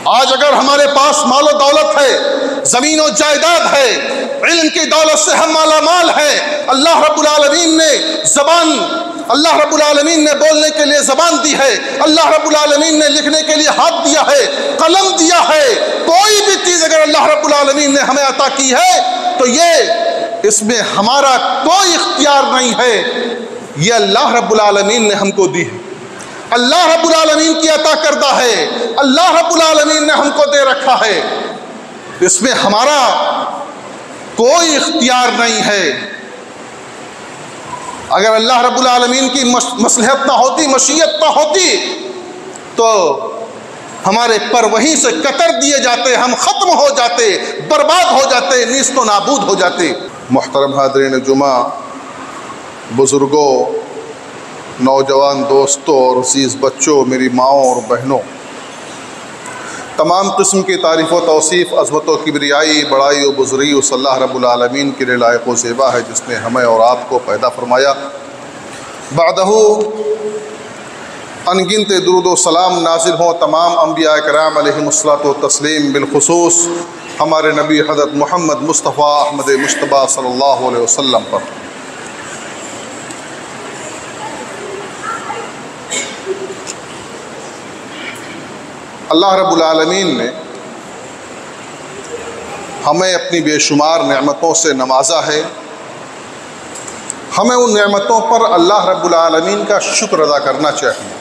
आज अगर हमारे पास मालो दौलत है, जमीन और जायदाद है, इल्म की दौलत से हम मालामाल है, अल्लाह रब्बुल आलमीन ने ज़बान, अल्लाह रब्बुल आलमीन ने बोलने के लिए ज़बान दी है, अल्लाह रब्बुल आलमीन ने लिखने के लिए हाथ दिया है, कलम दिया है, कोई भी चीज़ अगर अल्लाह रब्बुल आलमीन ने हमें अता की है तो ये इसमें हमारा कोई इख्तियार नहीं है, ये अल्लाह रब्बुल आलमीन ने हमको दी है, अल्लाह रब्बुल आलमीन की अता करता है, अल्लाह रब्बुल आलमीन ने हमको दे रखा है, इसमें हमारा कोई इख्तियार नहीं है। अगर अल्लाह रब्बुल आलमीन की मसलहत ना होती, मशीयत ना होती, तो हमारे पर वहीं से कतर दिए जाते, हम ख़त्म हो जाते, बर्बाद हो जाते, नीस्तो नाबूद हो जाते। मुहतरम हाज़रीन जुमा, बुज़ुर्गों, नौजवान दोस्तों और अज़ीज़ बच्चों, मेरी माओं और बहनों, तमाम किस्म की तारीफ़ व तौसीफ़, अज़मत व किबरियाई, बड़ाई व बुज़ुर्गी उस अल्लाह रब्बुल आलमीन के लिए लायक़ व ज़ेबा है जिसने हमें और आपको पैदा फरमाया। बादहू अनगिनत दुरूद व सलाम नाज़िल हों तमाम अंबिया कराम अलैहिमुस्सलातु व तस्लीम, बिलखुसूस हमारे नबी हज़रत मोहम्मद मुस्तफ़ा अहमद मुश्तबा सल्लल्लाहु अलैहि वसल्लम पर। अल्लाह रब्बुल आलमीन ने हमें अपनी बेशुमार नेमतों से नवाजा है, हमें उन नेमतों पर अल्लाह रब्बुल आलमीन का शुक्र अदा करना चाहिए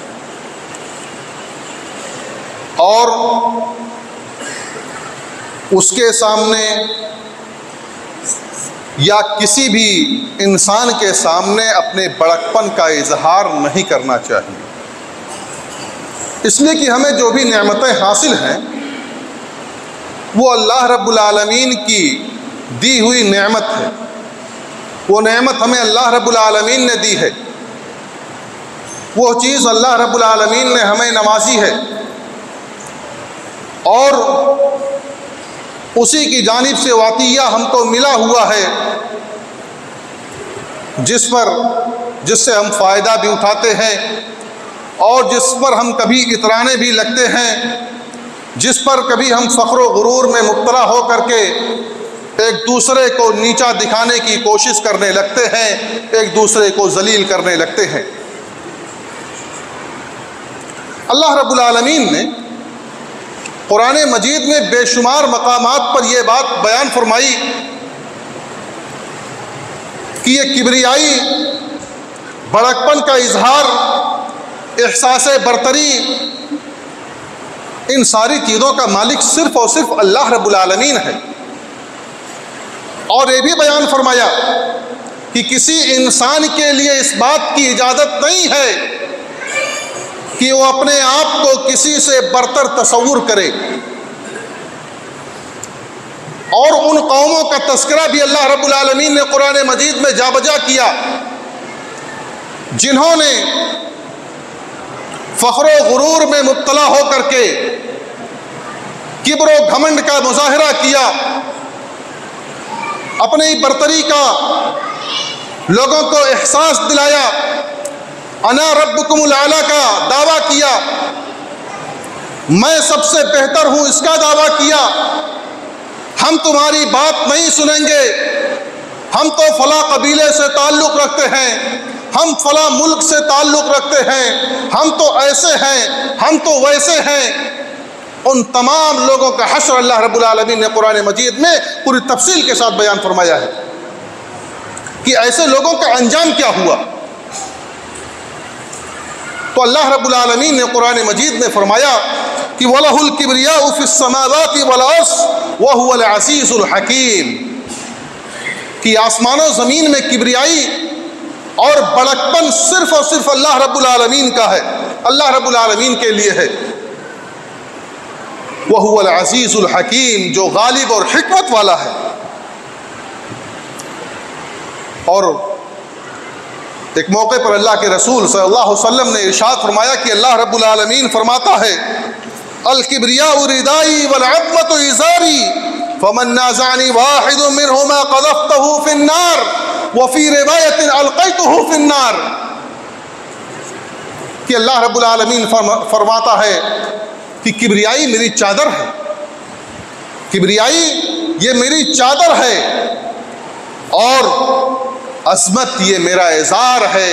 और उसके सामने या किसी भी इंसान के सामने अपने बड़कपन का इजहार नहीं करना चाहिए, इसलिए कि हमें जो भी नेमतें हासिल हैं वो अल्लाह रब्बुल आलमीन की दी हुई नेमत है, वो नेमत हमें अल्लाह रब्बुल आलमीन ने दी है, वो चीज़ अल्लाह रब्बुल आलमीन ने हमें नवाजी है और उसी की जानिब से वातिया हमको मिला हुआ है, जिससे हम फ़ायदा भी उठाते हैं और जिस पर हम कभी इतराने भी लगते हैं, जिस पर कभी हम फ़ख्र व गुरूर में मुब्तला हो करके एक दूसरे को नीचा दिखाने की कोशिश करने लगते हैं, एक दूसरे को जलील करने लगते हैं। अल्लाह रब्बुल आलमीन ने कुरान मजीद में बेशुमार मकामात पर यह बात बयान फरमाई कि ये किबरियाई, बड़कपन का इजहार, एहसास बरतरी, इन सारी चीज़ों का मालिक सिर्फ़ और सिर्फ अल्लाह रब्बुल आलमीन है। और ये भी बयान फरमाया कि किसी इंसान के लिए इस बात की इजाज़त नहीं है कि वो अपने आप को किसी से बरतर तस्वुर करे। और उन कौमों का तस्करा भी अल्लाह रब्बुल आलमीन ने कुरान मजीद में जाबजा किया जिन्होंने फ़ख्र गुरूर में मुब्तला हो करके किब्र घमंड का मुजाहिरा किया, अपनी बरतरी का लोगों को एहसास दिलाया, अना रब्बुकुमुल आला का दावा किया, मैं सबसे बेहतर हूँ इसका दावा किया, हम तुम्हारी बात नहीं सुनेंगे, हम तो फला कबीले से ताल्लुक़ रखते हैं, हम फला मुल्क से ताल्लुक़ रखते हैं, हम तो ऐसे हैं, हम तो वैसे हैं। उन तमाम लोगों का हश्र अल्लाह रब्बुल आलमीन ने कुरान मजीद में पूरी तफसील के साथ बयान फरमाया है कि ऐसे लोगों का अंजाम क्या हुआ। तो अल्लाह रब्बुल आलमीन ने कुरान मजीद में फरमाया कि वलहुल किब्रियाउ फिस समावाति वल अर्ज़ व हुवल अज़ीज़ुल हकीम, कि आसमानों ज़मीन में किब्रियाई और बड़कपन सिर्फ और सिर्फ अल्लाह रब्बुल आलमीन का है, अल्लाह रब्बुल आलमीन के लिए है। वह हुवल अज़ीज़ुल हकीम, जो गालिब और हिकमत वाला है। और एक मौके पर अल्लाह के रसूल सल्लल्लाहु अलैहि वसल्लम ने इरशाद फरमाया कि अल्लाह रब्बुल आलमीन फरमाता है, अल किब्रियाउ रिदाई वल अज़मतु इज़ारी फमन नाज़अनी वाहिदुम मिनहुमा क़ज़फ़्तहु फ़िन्नार व फ़ी रिवायतिन अलक़ैतुहु फ़िन्नार, कि अल्लाह रब्बुल आलमीन फरमाता है कि किबरियाई मेरी चादर है, किबरियाई ये मेरी चादर है और अज़मत ये मेरा इज़ार है।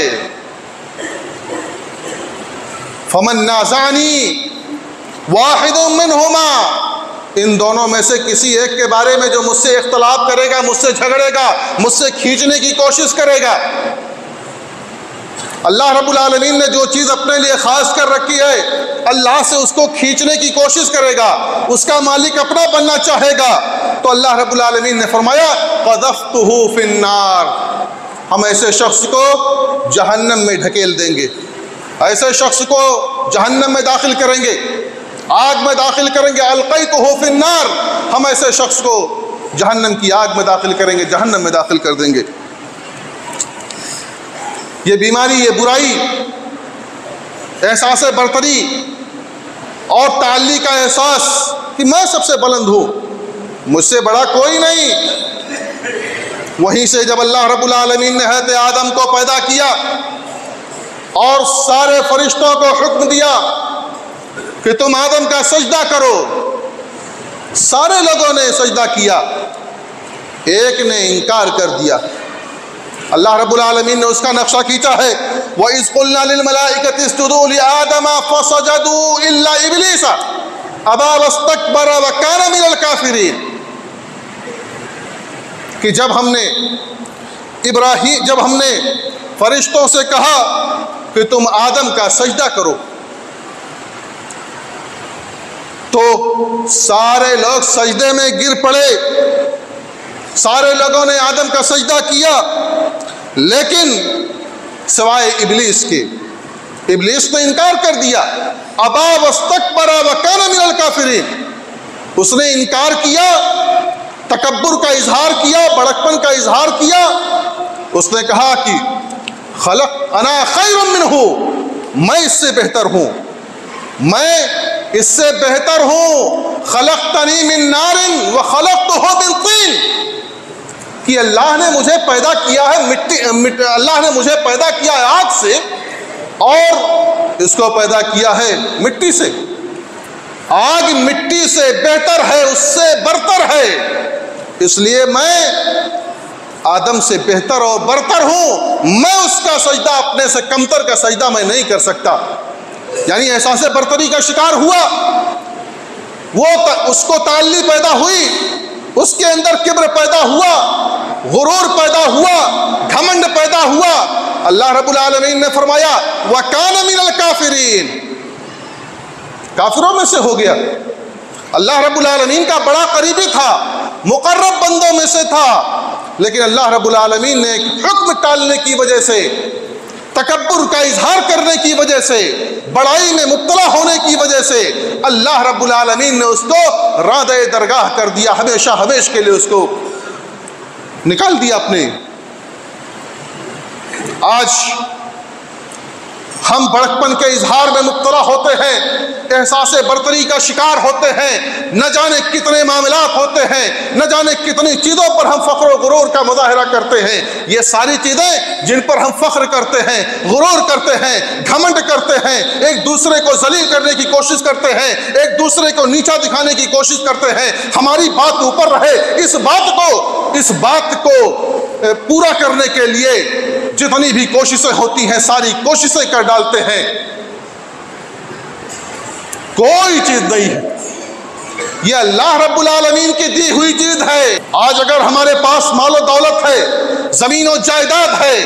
फमन नाज़ानी वाहिदुम मिनहुमा, इन दोनों में से किसी एक के बारे में जो मुझसे इख्तलाफ करेगा, मुझसे झगड़ेगा, मुझसे खींचने की कोशिश करेगा, अल्लाह रब्बुल आलमीन ने जो चीज़ अपने लिए ख़ास कर रखी है, अल्लाह से उसको खींचने की कोशिश करेगा, उसका मालिक अपना बनना चाहेगा, तो अल्लाह रब्बुल आलमीन ने फरमाया क़ज़फ़्तुहु फ़िन्नार, हम ऐसे शख्स को जहन्नम में ढकेल देंगे, ऐसे शख्स को जहन्नम में दाखिल करेंगे, आग में दाखिल करेंगे। अलक़ैतुहु फ़िन्नार, हम ऐसे शख्स को जहन्नम की आग में दाखिल करेंगे, जहन्नम में दाखिल कर देंगे। ये बीमारी, ये बुराई, एहसास बरतरी और ताल्ली का एहसास कि मैं सबसे बुलंद हूँ, मुझसे बड़ा कोई नहीं। वहीं से जब अल्लाह रब्बुल आलमीन ने हज़रत आदम को पैदा किया और सारे फरिश्तों को हुक्म दिया कि तुम आदम का सजदा करो, सारे लोगों ने सजदा किया, एक ने इनकार कर दिया। अल्लाह रब्बुल आलमीन ने उसका नक्शा खींचा है, व इज़ क़ुल्ना लिल मलाइकति इसजुदू लि आदम फसजदू इल्ला इब्लीस अबा वस्तकबरा व काना मिनल काफिरीन, कि जब हमने फरिश्तों से कहा कि तुम आदम का सजदा करो, तो सारे लोग सजदे में गिर पड़े, सारे लोगों ने आदम का सजदा किया, लेकिन सिवाय इब्लीस के। इब्लीस ने इनकार कर दिया, अबा वस्तकबरा व काना मिनल काफिरीन, उसने इनकार किया, तकब्बुर का इजहार किया, बड़कपन का इजहार किया। उसने कहा कि अना खैरुम मिन्हु, मैं इससे बेहतर हूँ, मैं इससे बेहतर हूँ। खलक़तनी मिन नारिन व खलक़तुहु मिन तीन, कि अल्लाह ने मुझे पैदा किया है अल्लाह ने मुझे पैदा किया है आग से और इसको पैदा किया है मिट्टी से। आग मिट्टी से बेहतर है, उससे बरतर है, इसलिए मैं आदम से बेहतर और बरतर हूं। मैं उसका सजदा, अपने से कमतर का सजदा मैं नहीं कर सकता। यानी एहसास बरतरी का शिकार हुआ, उसको ताल्ली पैदा हुई, उसके अंदर किब्र पैदा हुआ, गुरूर पैदा हुआ, घमंड पैदा हुआ। अल्लाह रब्बुल आलमीन ने फरमाया व काना मिनल काफिरीन, काफिरों में से हो गया। अल्लाह रब्बुल आलमीन का बड़ा करीबी था, मुकर्रब बंदों में से था, लेकिन अल्लाह रब्बुल आलमीन ने एक हुक्म टालने की वजह से, तकब्बुर का इजहार करने की वजह से, बड़ाई में मुब्तला होने की वजह से अल्लाह रब्बुल आलमीन ने उसको रादे दरगाह कर दिया, हमेशा हमेश के लिए उसको निकाल दिया अपने। आज हम बड़कपन के इजहार में मुब्तला होते हैं, एहसास बरतरी का शिकार होते हैं, न जाने कितने मामलात होते हैं, न जाने कितनी चीज़ों पर हम फ़ख्र गुरूर का मुज़ाहरा करते हैं। ये सारी चीज़ें जिन पर हम फ़ख्र करते हैं, गुरूर करते हैं, घमंड करते हैं, एक दूसरे को जलील करने की कोशिश करते हैं, एक दूसरे को नीचा दिखाने की कोशिश करते हैं, हमारी बात ऊपर रहे, इस बात को पूरा करने के लिए जितनी भी कोशिशें होती हैं सारी कोशिशें कर डालते हैं, कोई चीज नहीं है। ये अल्लाह रब्बुल आलमीन की दी हुई चीज है। आज अगर हमारे पास मालो दौलत है, जमीन और जायदाद है,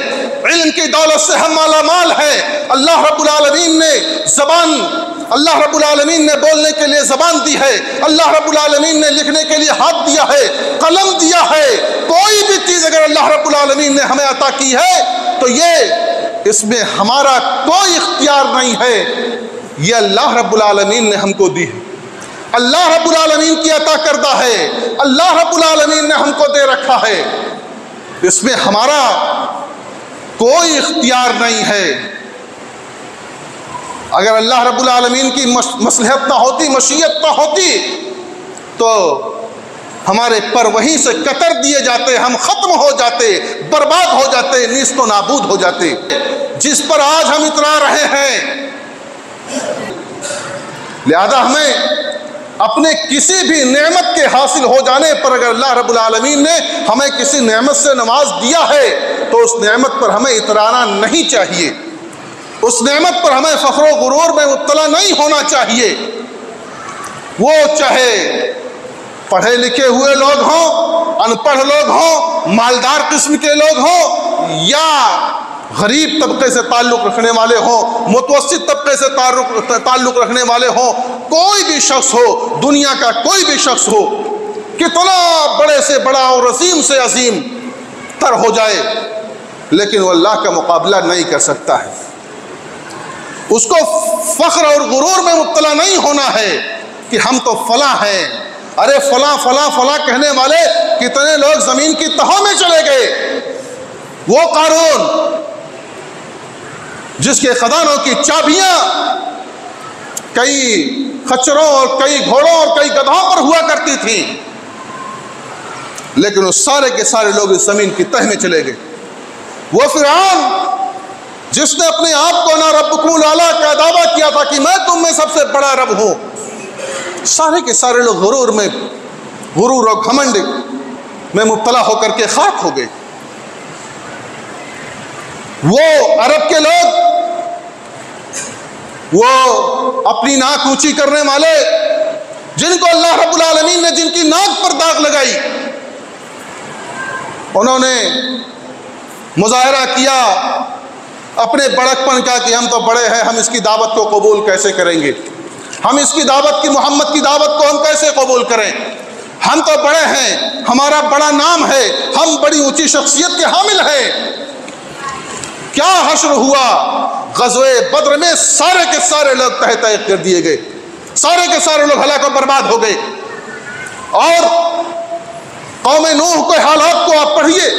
इल्म की दौलत से हम माला माल है, अल्लाह रब्बुल आलमीन ने अल्लाह रब्बुल आलमीन ने बोलने के लिए ज़बान दी है, अल्लाह रब्बुल आलमीन ने लिखने के लिए हाथ दिया है, कलम दिया है, कोई भी चीज़ अगर अल्लाह रब्बुल आलमीन ने हमें अता की है तो ये इसमें हमारा कोई इख्तियार नहीं है, ये अल्लाह रब्बुल आलमीन ने हमको दी है, अल्लाह रब्बुल आलमीन की अता करदा है, अल्लाह रब्बुल आलमीन ने हमको दे रखा है, इसमें हमारा कोई इख्तियार नहीं है। अगर अल्लाह रब्बुल आलमीन की मसलहत ना होती, मशीयत ना होती, तो हमारे पर वहीं से कतर दिए जाते, हम खत्म हो जाते, बर्बाद हो जाते, नीस्तो नाबूद हो जाते। जिस पर आज हम इतरा रहे हैं, लिहाजा हमें अपने किसी भी नेमत के हासिल हो जाने पर अगर अल्लाह रब्बुल आलमीन ने हमें किसी नेमत से नवाज दिया है तो उस नेमत पर हमें इतराना नहीं चाहिए, उस नेमत पर हमें फख्र व गुरूर में मुब्तला नहीं होना चाहिए। वो चाहे पढ़े लिखे हुए लोग हों, अनपढ़ लोग हों, मालदार किस्म के लोग हों, या गरीब तबके से ताल्लुक़ रखने वाले हों, मुतवस्सित तबके से ताल्लुक़ रखने वाले हों, कोई भी शख्स हो, दुनिया का कोई भी शख्स हो, कितना बड़े से बड़ा और अजीम से अजीम तर हो जाए, लेकिन वो अल्लाह का मुकाबला नहीं कर सकता है। उसको फ़ख्र और गुरूर में मुब्तला नहीं होना है कि हम तो फला हैं। अरे फला फला फला कहने वाले कितने लोग ज़मीन की तहों में चले गए। वो कारून जिसके खजानों की चाबियां कई खच्चरों और कई घोड़ों और कई गधाओं पर हुआ करती थी, लेकिन उस सारे के सारे लोग इस जमीन की तह में चले गए। वो फिरौन जिसने अपने आप को ना रब्बुकुमुल आला का दावा किया था कि मैं तुम में सबसे बड़ा रब हूं, सारे के सारे लोग गुरूर और घमंड में मुब्तला होकर के खाक हो गए। वो अरब के लोग, वो अपनी नाक ऊंची करने वाले, जिनको अल्लाह रब्बुल आलमीन ने जिनकी नाक पर दाग लगाई, उन्होंने मुजाहरा किया अपने बड़कपन का कि हम तो बड़े हैं, हम इसकी दावत को कबूल कैसे करेंगे, हम इसकी दावत की, मोहम्मद की दावत को हम कैसे कबूल करें, हम तो बड़े हैं, हमारा बड़ा नाम है, हम बड़ी ऊंची शख्सियत के हामिल हैं। क्या हश्र हुआ ग़ज़वे बद्र में, सारे के सारे लोग तह तह कर दिए गए, सारे के सारे लोग हलाक बर्बाद हो गए। और कौम नूह के हालात को आप पढ़िए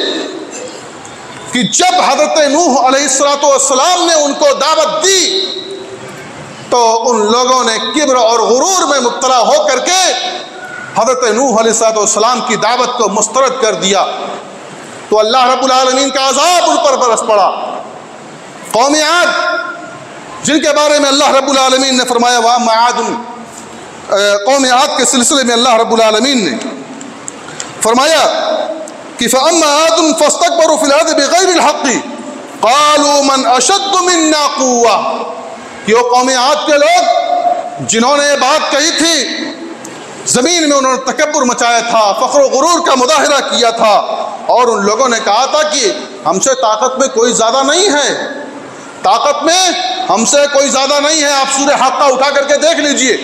कि जब हज़रत नूह अलैहिस्सलातु वस्सलाम ने उनको दावत दी तो उन लोगों ने किब्र और गुरूर में मुब्तला हो करके हज़रत नूह अलैहिस्सलातु वस्सलाम की दावत को मुस्तरद कर दिया, तो अल्लाह रब्बुल आलमीन का अज़ाब उन पर बरस पड़ा। कौम आद, जिनके बारे में अल्लाह रब्बुल आलमीन ने फरमाया, वह आदुन, कौम आद के सिलसिले में अल्लाह रब्बुल आलमीन ने फरमाया कि फ़अम्मा आदुन फ़स्तकबरू फ़िल अर्ज़ि बिग़ैरिल हक़्क़ि क़ालू मन अशद्दु मिन्ना क़ुव्वा। कि वो कौम आद के लोग जिन्होंने ये बात कही थी, ज़मीन में उन्होंने तकब्बुर मचाया था, फ़ख्र व गुरूर का मुज़ाहिरा किया था, और उन लोगों ने कहा था कि हमसे ताकत में कोई ज़्यादा नहीं है, ताकत में हमसे कोई ज़्यादा नहीं है। आप सूरह हक़्क़ा उठा करके देख लीजिए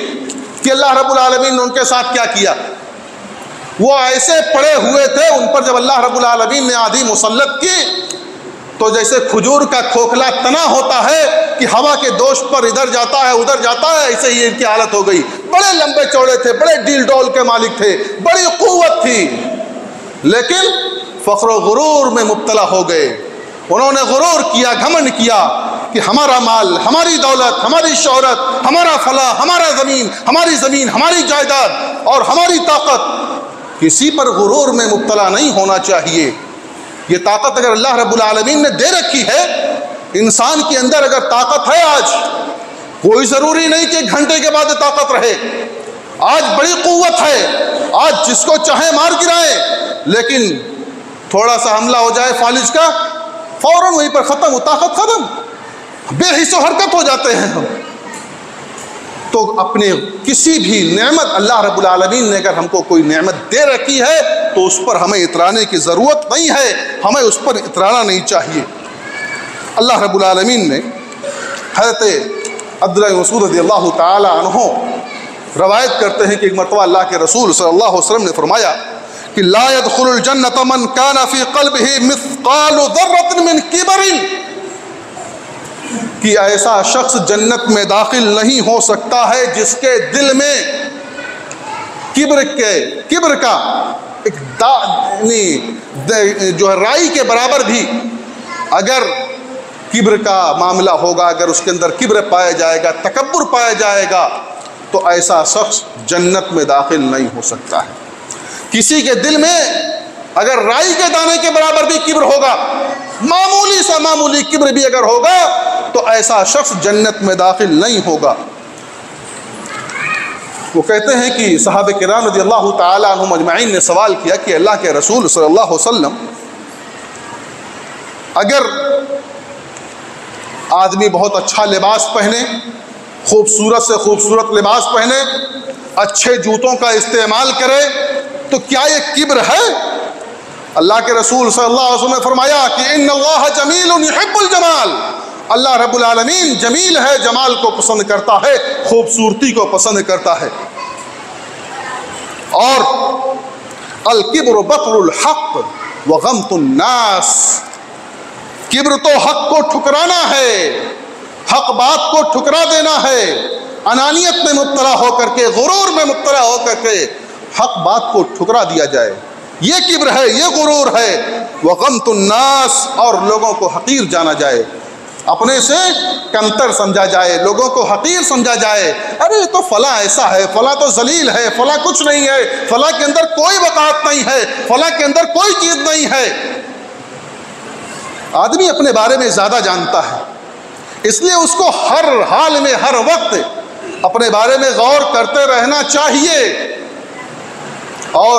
कि अल्लाह रब्बुल आलमीन ने उनके साथ क्या किया। वो ऐसे पड़े हुए थे, उन पर जब अल्लाह रब्बुल आलमीन ने आंधी मुसल्लत की तो जैसे खजूर का खोखला तना होता है कि हवा के दोष पर इधर जाता है उधर जाता है, ऐसे ही इनकी हालत हो गई। बड़े लंबे चौड़े थे, बड़े डील डोल के मालिक थे, बड़ी कुव्वत थी, लेकिन फ़ख्र गुरूर में मुब्तला हो गए। उन्होंने गुरूर किया, घमंड किया कि हमारा माल, हमारी दौलत, हमारी शोहरत, हमारा फला, हमारा ज़मीन, हमारी जायदाद और हमारी ताकत। किसी पर गुरूर में मुब्तला नहीं होना चाहिए। ये ताकत अगर अल्लाह रब्बुल आलमीन ने दे रखी है, इंसान के अंदर अगर ताकत है आज, कोई ज़रूरी नहीं कि घंटे के बाद ताकत रहे। आज बड़ी कुव्वत है, आज जिसको चाहे मार गिराए, लेकिन थोड़ा सा हमला हो जाए फालिज का, फौरन वहीं पर ख़त्म, ताकत ख़त्म, बेहिस्सो हरकत हो जाते हैं हम। तो अपने किसी भी नेमत, अल्लाह रब्बुल आलमीन ने अगर हमको कोई नेमत दे रखी है तो उस पर हमें इतराने की ज़रूरत नहीं है, हमें उस पर इतराना नहीं चाहिए। अल्लाह रब्बुल आलमीन ने हज़रत अब्दुल्लाह इब्न मसूद रज़ियल्लाहु ताला अन्हु रवायत करते हैं कि एक मरतबा अल्लाह के रसूल सल्लल्लाहु अलैहि वसल्लम ने फरमाया कि ला यदखुलुल जन्नत मन काना फ़ी क़ल्बिही मिस्क़ालु ज़र्रतिन मिन किब्रिन, कि ऐसा शख्स जन्नत में दाखिल नहीं हो सकता है जिसके दिल में किब्र का एक जो है राई के बराबर भी अगर किब्र का मामला होगा, अगर उसके अंदर किब्र पाया जाएगा, तकब्बुर पाया जाएगा, तो ऐसा शख्स जन्नत में दाखिल नहीं हो सकता है। किसी के दिल में अगर राई के दाने के बराबर भी किब्र होगा, मामूली सा मामूली किब्र भी अगर होगा, तो ऐसा शख्स जन्नत में दाखिल नहीं होगा। वो कहते हैं कि सहाबे किराम रज़ियल्लाहु ताला अन्हुम अजमईन ने सवाल किया कि अल्लाह के रसूल सल्लल्लाहु अलैहि वसल्लम, अगर आदमी बहुत अच्छा लिबास पहने, खूबसूरत से खूबसूरत लिबास पहने, अच्छे जूतों का इस्तेमाल करे, तो क्या ये किब्र है? अल्लाह के रसूल सल्लल्लाहु अलैहि वसल्लम ने फरमाया कि इन्नल्लाह जमीलुन युहिब्बुल जमाल, अल्लाह रब्बुल आलमीन जमील है, जमाल को पसंद करता है, खूबसूरती को पसंद करता है। और अल किब्र बतरुल हक व गमतुन नास, किब्र तो हक को ठुकराना है, हक बात को ठुकरा देना है, अनानियत में मुब्तला होकर के, गुरूर में मुब्तला होकर के हक बात को ठुकरा दिया जाए, ये किब्र है, ये गुरूर है। व गमतुन नास, और लोगों को हकीर जाना जाए, अपने से कमतर समझा जाए, लोगों को हकीर समझा जाए। अरे ये तो फला ऐसा है, फला तो जलील है, फला कुछ नहीं है, फला के अंदर कोई वक़ात नहीं है, फला के अंदर कोई चीज़ नहीं है। आदमी अपने बारे में ज़्यादा जानता है, इसलिए उसको हर हाल में, हर वक्त अपने बारे में गौर करते रहना चाहिए और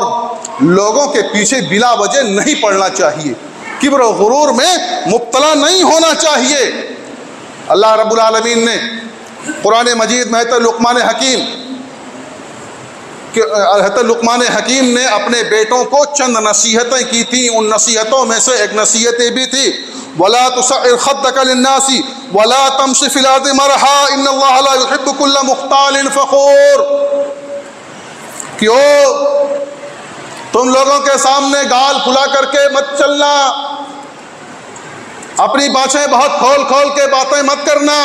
लोगों के पीछे बिला वजह नहीं पड़ना चाहिए, किब्र और गुरूर में मुब्तला नहीं होना चाहिए। अल्लाह रब्बुल आलमीन ने कुरान मजीद में लुक़मान हकीम ने अपने बेटों को चंद नसीहतें की थी। उन नसीहतों में से एक नसीहत भी थी, वला तुसइर खद्दक लिन्नासी वला तमशी फिल अर्दि मरहा इन्नल्लाह ला युहिब्बु कुल्ला मुख्तालिन फखूर, कि ओ तुम लोगों के सामने गाल फुला करके मत चलना, अपनी बातें बहुत खोल खोल के बातें मत करना,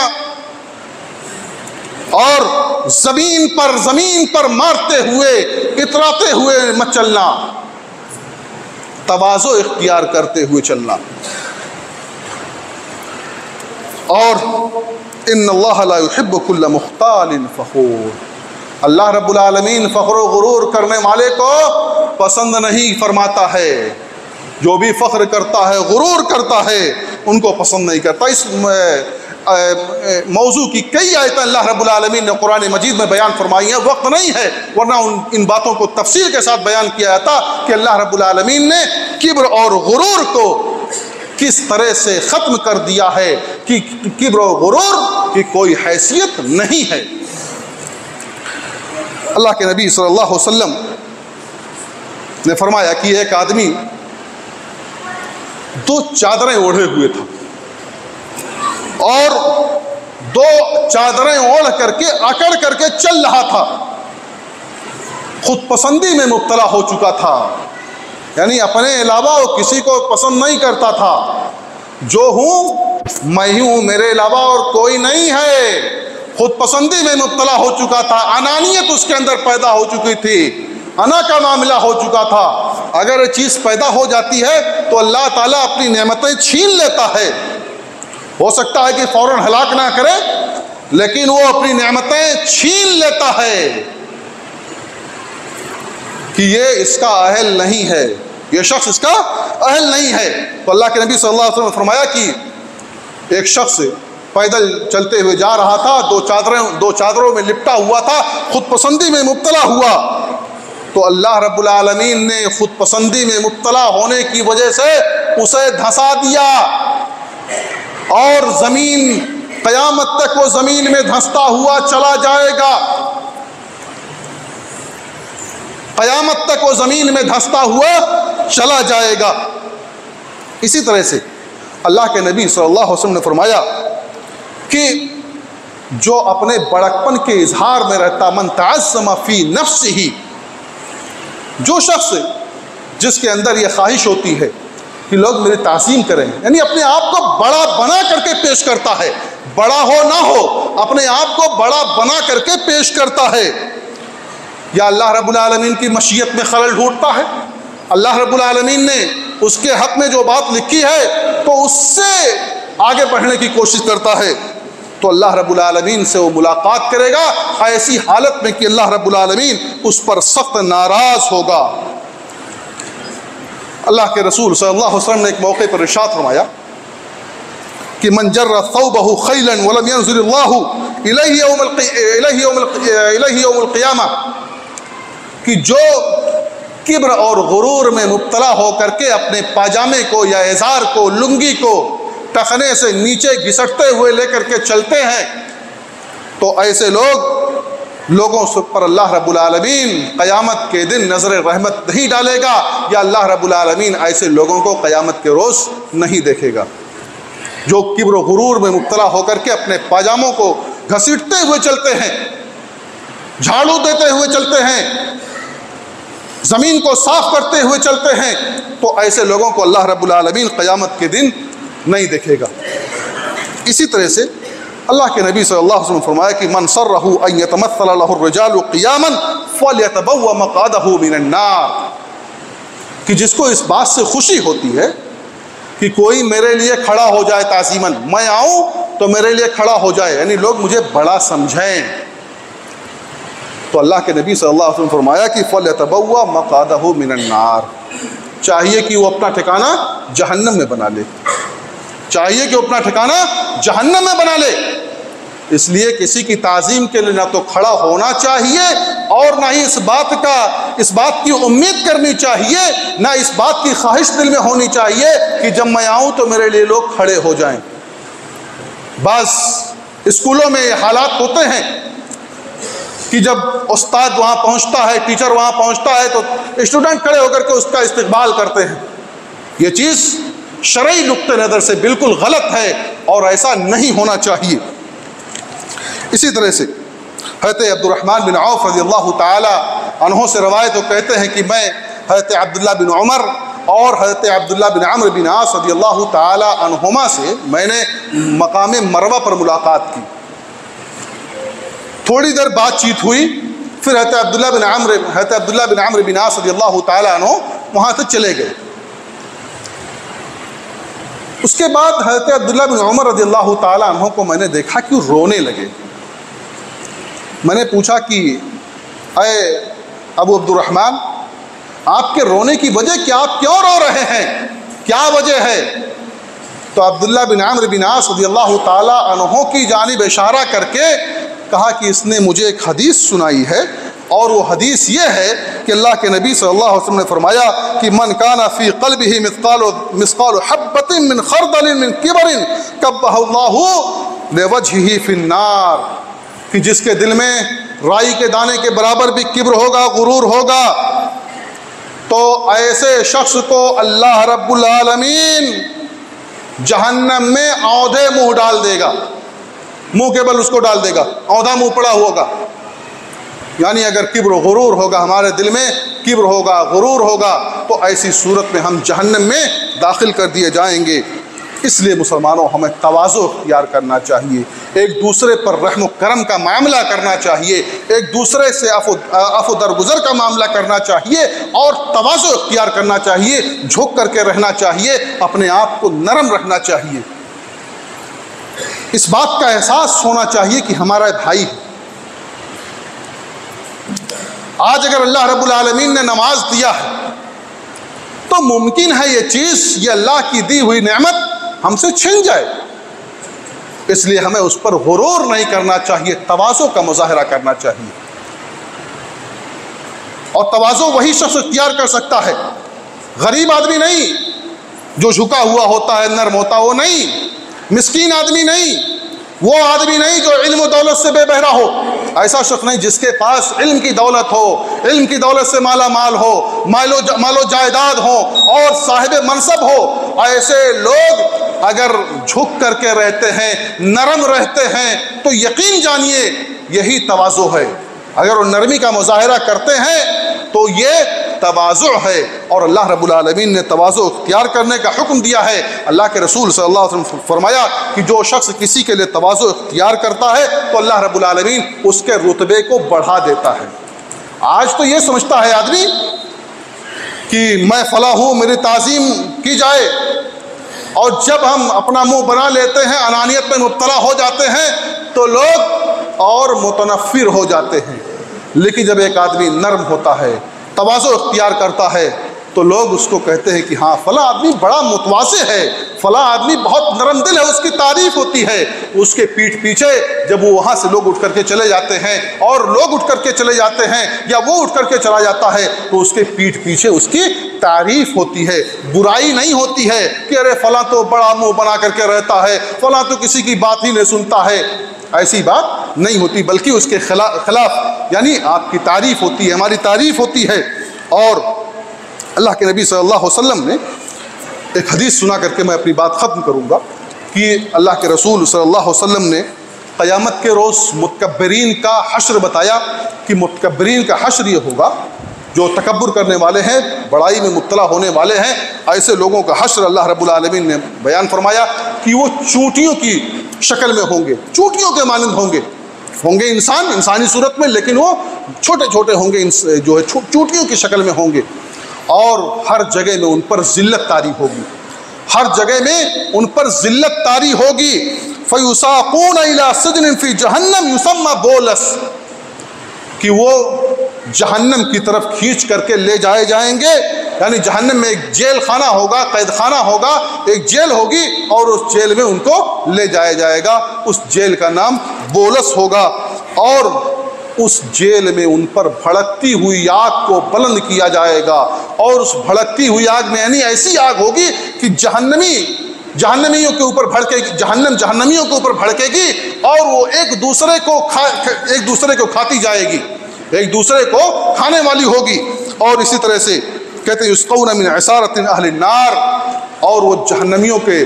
और जमीन पर मारते हुए, इतराते हुए मत चलना, तवाज़ो इख्तियार करते हुए चलना। और इन्नल्लाह ला युहिब्बु कुल्ला मुख्तालिन फखूर, अल्लाह रब्बुल आलमीन फ़ख्र व गुरूर करने वाले को पसंद नहीं फरमाता है। जो भी फ़ख्र करता है, गुरूर करता है, उनको पसंद नहीं करता। इस मौजू की कई आयतें अल्लाह रब्बुल आलमीन ने कुरान मजीद में बयान फरमाई हैं। वक्त नहीं है, वरना इन बातों को तफसील के साथ बयान किया जाता कि अल्लाह रब्बुल आलमीन ने किब्र और गुरूर को किस तरह से ख़त्म कर दिया है कि किब्र और गुरूर की कोई हैसियत नहीं है। अल्लाह के नबी सल्लल्लाहु अलैहि वसल्लम ने फरमाया कि एक आदमी 2 चादरें ओढ़े हुए था और 2 चादरें ओढ़ करके अकड़ करके चल रहा था, खुद पसंदी में मुब्तला हो चुका था, यानी अपने अलावा वो किसी को पसंद नहीं करता था। जो हूँ मैं ही हूँ, मेरे अलावा और कोई नहीं है, खुद पसंदी में मुब्तला हो चुका था, अनानियत उसके अंदर पैदा हो चुकी थी, अना का मामला हो चुका था। अगर चीज़ पैदा हो जाती है तो अल्लाह ताला अपनी नेमतें छीन लेता है। हो सकता है कि फ़ौरन हलाक ना करे, लेकिन वो अपनी नेमतें छीन लेता है कि ये इसका अहल नहीं है, ये शख्स इसका अहल नहीं है। तो अल्लाह के नबी सल्लल्लाहु अलैहि वसल्लम ने फरमाया कि एक शख्स पैदल चलते हुए जा रहा था, 2 चादरों में लिपटा हुआ था, खुद पसंदी में मुब्तला हुआ। तो अल्लाह रब्बुल आलमीन ने खुद पसंदी में मुब्तला होने की वजह से उसे धंसा दिया और ज़मीन, क़यामत तक वो ज़मीन में धंसता हुआ चला जाएगा, क़यामत तक वो ज़मीन में धंसता हुआ चला जाएगा। इसी तरह से अल्लाह के नबी सल्लल्लाहु अलैहि वसल्लम ने फरमाया कि जो अपने बड़कपन के इजहार में रहता, मन तअज़्ज़म फ़ी नफ्सिही, जो शख्स जिसके अंदर ये ख्वाहिश होती है कि लोग मेरी ताज़ीम करें, यानी अपने आप को बड़ा बना करके पेश करता है, बड़ा हो ना हो अपने आप को बड़ा बना करके पेश करता है, या अल्लाह रब्बुल आलमीन की मशीयत में खलल ढूंढता है, अल्लाह रब्बुल आलमीन ने उसके हक़ में जो बात लिखी है तो उससे आगे बढ़ने की कोशिश करता है, तो अल्लाह रब्बुल आलमीन से वो मुलाकात करेगा ऐसी हालत में कि अल्लाह रब्बुल आलमीन उस पर सख्त नाराज़ होगा। अल्लाह के रसूल सल्लल्लाहु अलैहि वसल्लम ने एक मौके पर इरशाद फरमाया कि मन जर्रा थौबहु खैलन वलम यंजुरिल्लाहु इलैहि यौमुल क़ियामा, कि जो किब्र और गुरूर में मुब्तला होकर के अपने पाजामे को या इज़ार को, लुंगी को टखने से नीचे घिसटते हुए लेकर के चलते हैं, तो ऐसे लोगों पर अल्लाह रब्बुल आलमीन क़यामत के दिन नज़र रहमत नहीं डालेगा, या अल्लाह रब्बुल आलमीन ऐसे लोगों को क़यामत के रोज़ नहीं देखेगा। जो किब्र गुरूर में मुब्तला होकर के अपने पाजामों को घसीटते हुए चलते हैं, झाड़ू देते हुए चलते हैं, ज़मीन को साफ करते हुए चलते हैं, तो ऐसे लोगों को अल्लाह रब्बुल आलमीन क़यामत के दिन नहीं देखेगा। इसी तरह से अल्लाह के नबी सल्लल्लाहु अलैहि वसल्लम फरमाया कि मन सर्रहु अन यतमस्सला लहु रिजालु क़ियामन फल्यतबव्वा मक़अदहु मिनन नार, कि जिसको इस बात से खुशी होती है कि कोई मेरे लिए खड़ा हो जाए ताज़ीमन, मैं आऊँ तो मेरे लिए खड़ा हो जाए, यानी लोग मुझे बड़ा समझें, तो अल्लाह के नबी सल्लल्लाहु अलैहि वसल्लम फरमाया कि फल्यतबव्वा मक़अदहु मिनन नार, चाहिए कि वो अपना ठिकाना जहन्नम में बना ले, चाहिए कि वो अपना ठिकाना जहन्नम में बना ले। इसलिए किसी की ताज़ीम के लिए ना तो खड़ा होना चाहिए और ना ही इस बात की उम्मीद करनी चाहिए, ना इस बात की ख्वाहिश दिल में होनी चाहिए कि जब मैं आऊँ तो मेरे लिए लोग खड़े हो जाएं। बस स्कूलों में ये हालात होते हैं कि जब उस्ताद वहाँ पहुँचता है, टीचर वहाँ पहुँचता है, तो स्टूडेंट खड़े होकर के उसका इस्तकबाल करते हैं। ये चीज़ शरई नुक्ते नज़र से बिल्कुल गलत है और ऐसा नहीं होना चाहिए। इसी तरह से हज़रत अब्दुर्रहमान बिन औफ रज़ियल्लाहु ताला अन्हो से रवायत तो कहते हैं कि मैं हज़रत अब्दुल्लाह बिन उमर और हज़रत अब्दुल्लाह बिन अम्र बिन आस रज़ियल्लाहु ताला अन्हुमा से मैंने मकाम मरवा पर मुलाकात की। थोड़ी देर बातचीत हुई, फिर हज़रत अब्दुल्लाह बिन अम्र बिन आस रज़ियल्लाहु ताला अन्हु वहाँ से चले गए। उसके बाद हज़रत अब्दुल्लाह बिन उमर रज़ियल्लाहु ताला अन्हु को मैंने देखा कि रोने लगे। मैंने पूछा कि अय अबू अब्दुर्रहमान, आपके रोने की वजह क्या, आप क्यों रो रहे हैं, क्या वजह है? तो अब्दुल्लाह बिन अम्र बिन आस रज़ियल्लाहु ताला अन्हु की जानिब इशारा करके कहा कि इसने मुझे एक हदीस सुनाई है, और वो हदीस ये है कि अल्लाह के नबी सल्लल्लाहु अलैहि वसल्लम ने फरमाया कि मन काना फ़ी क़ल्बिही मिस्क़ालु हब्बतिन मिन ख़रदलिन मिन किबरिन कब्बहल्लाहु लिवजहिही फ़िन्नार, कि जिसके दिल में राई के दाने के बराबर भी किब्र होगा, गुरूर होगा, तो ऐसे शख्स को अल्लाह रब्बुल आलमीन जहन्नम में औंधे मुँह डाल देगा, मुँह के बल उसको डाल देगा, औंधा मुँह पड़ा होगा। यानी अगर किब्र गुरूर होगा, हमारे दिल में किब्र होगा, गुरूर होगा, तो ऐसी सूरत में हम जहन्नम में दाखिल कर दिए जाएंगे। इसलिए मुसलमानों, हमें तवाज़ु इख्तियार करना चाहिए, एक दूसरे पर रहम करम का मामला करना चाहिए, एक दूसरे से अफ़ो दरगुज़र का मामला करना चाहिए और तवाज़ु इख्तियार करना चाहिए, झुक करके रहना चाहिए, अपने आप को नरम रखना चाहिए। इस बात का एहसास होना चाहिए कि हमारा भाई है। आज अगर अल्लाह रब्बुल आलमीन ने नमाज दिया है तो मुमकिन है ये चीज़, ये अल्लाह की दी हुई नेमत हमसे छिन जाए, इसलिए हमें उस पर गुरूर नहीं करना चाहिए, तवाज़ु का मुज़ाहरा करना चाहिए। और तवाज़ु वही शख्स इख्तियार कर सकता है, गरीब आदमी नहीं जो झुका हुआ होता है, नर्म होता, वो नहीं, मिस्कीन आदमी नहीं, वो आदमी नहीं जो इल्म दौलत से बेबहरा हो, ऐसा शख्स नहीं जिसके पास इल्म की दौलत हो, इल्म की दौलत से माला माल हो, मालो जायदाद हो और साहिब मनसब हो। ऐसे लोग अगर झुक करके रहते हैं, नरम रहते हैं, तो यकीन जानिए यही तवाज़ु है। अगर वो नरमी का मुज़ाहरा करते हैं तो ये तवाज़ु है, और अल्लाह रब्बुल आलमीन ने तवाज़ु इख्तियार करने का हुक्म दिया है। अल्लाह के रसूल सल्लल्लाहु अलैहि वसल्लम फरमाया कि जो शख्स किसी के लिए तवाज़ु इख्तियार करता है तो अल्लाह रब्बुल आलमीन उसके रुतबे को बढ़ा देता है। आज तो ये समझता है आदमी कि मैं फला हूँ, मेरी ताज़ीम की जाए, और जब हम अपना मुँह बना लेते हैं, अनानियत में मुब्तला हो जाते हैं, तो लोग और मुतनफ़िर हो जाते हैं। लेकिन जब एक आदमी नर्म होता है, तवाज़ु इख्तियार करता है, तो लोग उसको कहते हैं कि हाँ फला आदमी बड़ा मुतवाज़े है, फला आदमी बहुत नरम दिल है, उसकी तारीफ होती है। उसके पीठ पीछे जब वो वहाँ से लोग उठ करके चले जाते हैं और लोग उठ करके चले जाते हैं या वो उठ करके चला जाता है तो उसके पीठ पीछे उसकी तारीफ होती है, बुराई नहीं होती है कि अरे फला तो बड़ा मुंह बना करके रहता है, फला तो किसी की बात ही नहीं सुनता है। ऐसी बात नहीं होती, बल्कि उसके खिलाफ यानी आपकी तारीफ होती है, हमारी तारीफ होती है। और अल्लाह के नबी सल्लल्लाहु अलैहि वसल्लम ने एक हदीस सुना करके मैं अपनी बात ख़त्म करूँगा कि अल्लाह के रसूल सल्लल्लाहु अलैहि वसल्लम ने क़यामत के रोज़ मुतकब्बिरीन का हश्र बताया कि मुतकब्बिरीन का हश्र ये होगा जो तकब्बुर करने वाले हैं, बड़ाई में मुब्तला होने वाले हैं, ऐसे लोगों का हश्र अल्लाह रब्बुल आलमीन ने बयान फरमाया कि वो चूंटियों की शक्ल में होंगे, चूंटियों के मानंद होंगे इंसान, इंसानी सूरत में, लेकिन वो छोटे छोटे होंगे, जो है चूंटियों की शक्ल में होंगे। और हर जगह में उन पर जिल्लत तारी होगी, हर जगह में उन पर जिल्लत तारी होगी। फयुसाक़ून इला सिजनिन फी जहन्नम युसम्मा बोलस, कि वो जहन्नम की तरफ खींच करके ले जाए जाएंगे। यानी जहन्नम में एक जेल खाना होगा, कैद खाना होगा, एक जेल होगी और उस जेल में उनको ले जाया जाएगा। उस जेल का नाम बोलस होगा और उस जेल में उन पर भड़कती हुई आग को बुलंद किया जाएगा। और उस भड़कती हुई आग में यानी ऐसी आग होगी कि जहन्नमियों के ऊपर भड़केगी, जहन्नम जहन्नमियों के ऊपर भड़केगी और वो एक दूसरे को खाती जाएगी, एक दूसरे को खाने वाली होगी। और इसी तरह से कहते हैं युस्क़ौना मिन असारतिन अहलिन नार, और वो जहन्नमियों के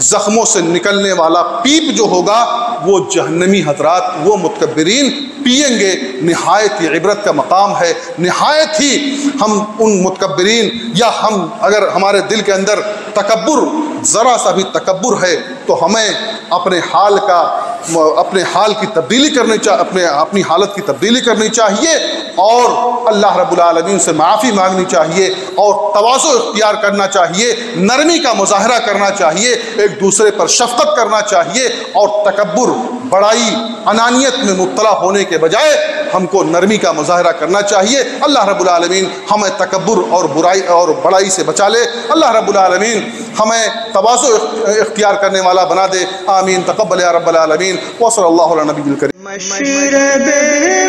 जख्मों से निकलने वाला पीप जो होगा वो जहन्नमी हजरात, वो मुतकब्बिरीन पिएंगे। निहायत ही इबरत का मकाम है, निहायत ही हम उन मुतकब्बिरीन, या हम अगर हमारे दिल के अंदर तकब्बुर, ज़रा सा भी तकब्बुर है तो हमें अपने हाल की तब्दीली करनी चाहिए, अपनी हालत की तब्दीली करनी चाहिए और अल्लाह रब्बुल आलमीन से माफ़ी मांगनी चाहिए और तवाज़ु इख्तियार करना चाहिए, नरमी का मुज़ाहरा करना चाहिए, एक दूसरे पर शफ़क़त करना चाहिए और तकब्बुर, बड़ाई, अनानियत में मुब्तला होने के बजाय हमको नरमी का मुज़ाहरा करना चाहिए। अल्लाह रब्बुल आलमीन हमें तकब्बुर और बुराई और बड़ाई से बचा ले। अल्लाह रब्बुल आलमीन हमें तवाज़ु इख्तियार करने वाला बना दे। आमीन तक़ब्बल या रब्बल आलमीन व सल्लल्लाहु अला नबिय्यिल करीम। मशरबे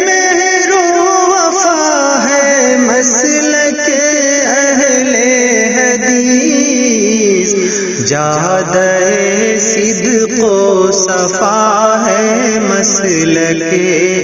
मेहरो वफ़ा है मसलके अहले हदीस, जादे सिद्क़ो सफ़ा है मसलके